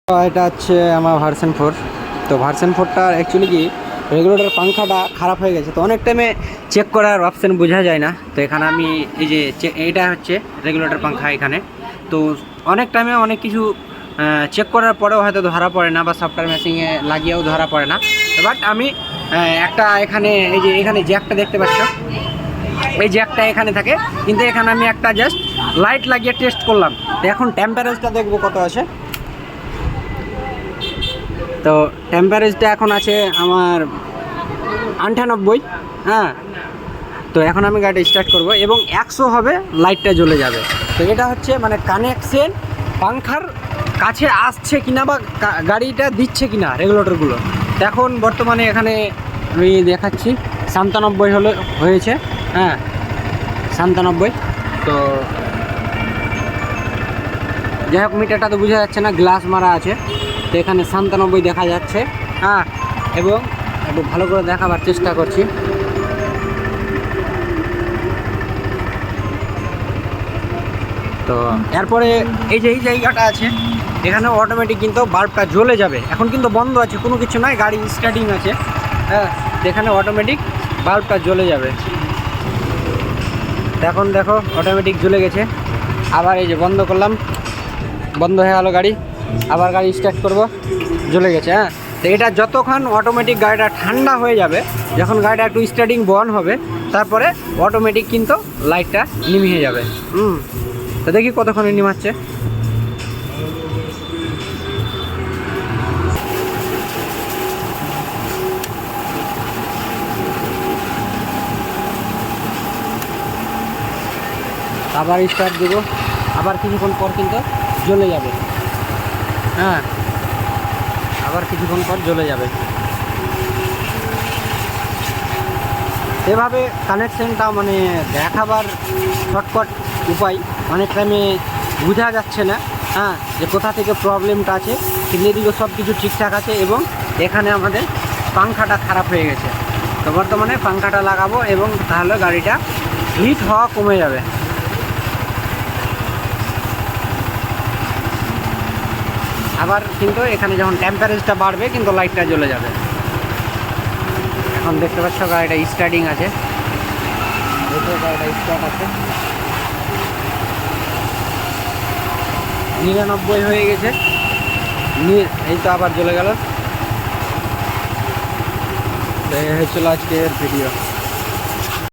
এটা হচ্ছে আমার ভার্সন 4। তো ভার্সন 4টার অ্যাকচুয়ালি কি রেগুলেটর পাংখাটা খারাপ হয়ে গেছে, তো অনেক টাইমে চেক করার অপশান বোঝা যায় না। তো এখানে আমি এই যে এটা হচ্ছে রেগুলেটর পাংখা এখানে, তো অনেক টাইমে অনেক কিছু চেক করার পরেও হয়তো ধরা পড়ে না, বা সফটওয়্যার মেশিনে লাগিয়েও ধরা পড়ে না। বাট আমি একটা এখানে এই যে এখানে জ্যাকটা দেখতে পাচ্ছ, এই জ্যাকটা এখানে থাকে, কিন্তু এখানে আমি একটা জাস্ট লাইট লাগিয়ে টেস্ট করলাম। তো এখন টেম্পারেচারটা দেখবো কত আছে। তো টেম্পারেচারটা এখন আছে আমার 98। হ্যাঁ, তো এখন আমি গাড়িটা স্টার্ট করব এবং 100 হবে, লাইটটা জ্বলে যাবে। তো এটা হচ্ছে মানে কানেকশন পাংখার কাছে আসছে কিনা বা গাড়িটা দিচ্ছে কিনা রেগুলেটরগুলো। তো এখন বর্তমানে এখানে আমি দেখাচ্ছি 97 হয়েছে। হ্যাঁ, 97। তো যাই হোক, মিটারটা তো বোঝা যাচ্ছে না, গ্লাস মারা আছে। তো এখানে 97 দেখা যাচ্ছে। হ্যাঁ, এবং একটু ভালো করে দেখাবার চেষ্টা করছি। তো এরপরে এই যে এই জায়গাটা আছে, এখানে অটোমেটিক কিন্তু বাল্বটা জ্বলে যাবে। এখন কিন্তু বন্ধ আছে, কোনো কিছু নয়, গাড়ি স্টার্টিং আছে। হ্যাঁ, এখানে অটোমেটিক বাল্বটা জ্বলে যাবে। এখন দেখো অটোমেটিক জ্বলে গেছে। আবার এই যে বন্ধ করলাম, বন্ধ হয়ে গেল গাড়ি। আবার গাড়ি স্টার্ট করব, জ্বলে গেছে। হ্যাঁ, তো এটা যতক্ষণ অটোমেটিক গাড়িটা ঠান্ডা হয়ে যাবে, যখন গাড়িটা একটু স্টার্টিং বন্ধ হবে, তারপরে অটোমেটিক কিন্তু লাইটটা নিভিয়ে যাবে। তো দেখি কতক্ষণে নিমাচ্ছে। আবার স্টার্ট দেবো, আবার কিছুক্ষণ পর কিন্তু জ্বলে যাবে। হ্যাঁ, আবার কিছুক্ষণ পর জ্বলে যাবে। এভাবে কানেকশানটা মানে দেখাবার শর্টকাট উপায়, অনেক টাইমে বোঝা যাচ্ছে না। হ্যাঁ, যে কোথা থেকে প্রবলেমটা আছে, কিন্তু এদিকে সব কিছু ঠিকঠাক আছে। এবং এখানে আমাদের পাংখাটা খারাপ হয়ে গেছে। তো বর্তমানে পাংখাটা লাগাবো এবং তাহলে গাড়িটা হিট হওয়া কমে যাবে। আবার কিন্তু এখানে যখন টেম্পারেচারটা বাড়বে, কিন্তু লাইটটা জ্বলে যাবে। এখন দেখতে পাচ্ছ গাড়িটা স্টার্টিং আছে, গাড়িটা স্টার্ট আছে। 99 হয়ে গেছে। এই তো আবার জ্বলে গেল। তো এই হচ্ছিল আজকের ভিডিও।